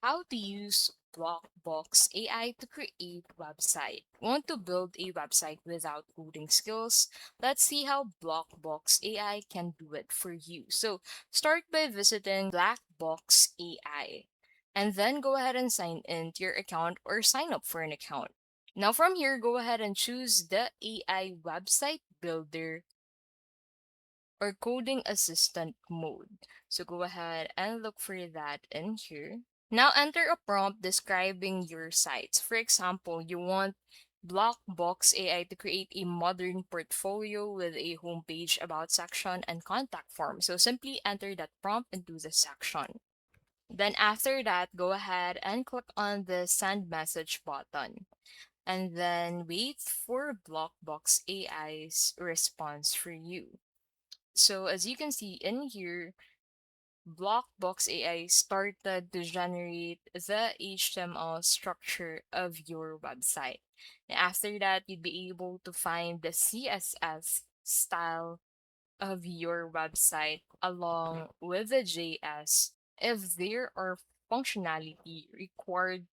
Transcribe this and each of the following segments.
How to use Blackbox AI to create website. Want to build a website without coding skills? Let's see how Blackbox AI can do it for you. So start by visiting Blackbox AI and then go ahead and sign in to your account or sign up for an account. Now from here, go ahead and choose the AI website builder or coding assistant mode. So go ahead and look for that in here. Now enter a prompt describing your sites. For example, you want Blockbox AI to create a modern portfolio with a homepage about section and contact form. So simply enter that prompt into the section. Then after that, go ahead and click on the send message button and then wait for Blockbox AI's response for you. So as you can see in here, Blockbox AI started to generate the HTML structure of your website. And after that, you'd be able to find the CSS style of your website along with the JS if there are functionality required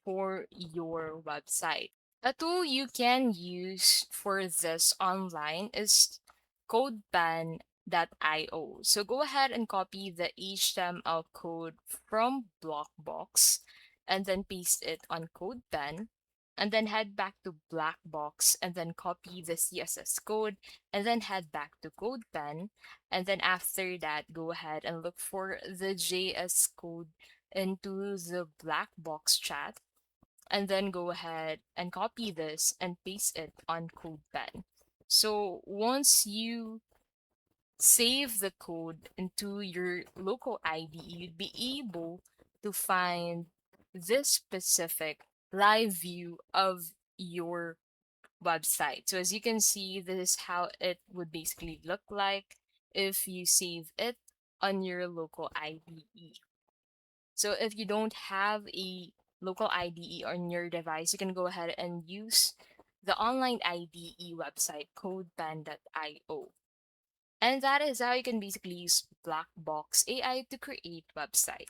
for your website. A tool you can use for this online is CodePen.io. So go ahead and copy the HTML code from Blockbox and then paste it on CodePen and then head back to Blackbox and then copy the CSS code and then head back to CodePen and then after that go ahead and look for the JS code into the Blackbox chat and then go ahead and copy this and paste it on CodePen. So once you save the code into your local IDE, you'd be able to find this specific live view of your website. So as you can see, this is how it would basically look like if you save it on your local IDE. So if you don't have a local IDE on your device, you can go ahead and use the online IDE website codepan.io. And that is how you can basically use Blackbox AI to create website.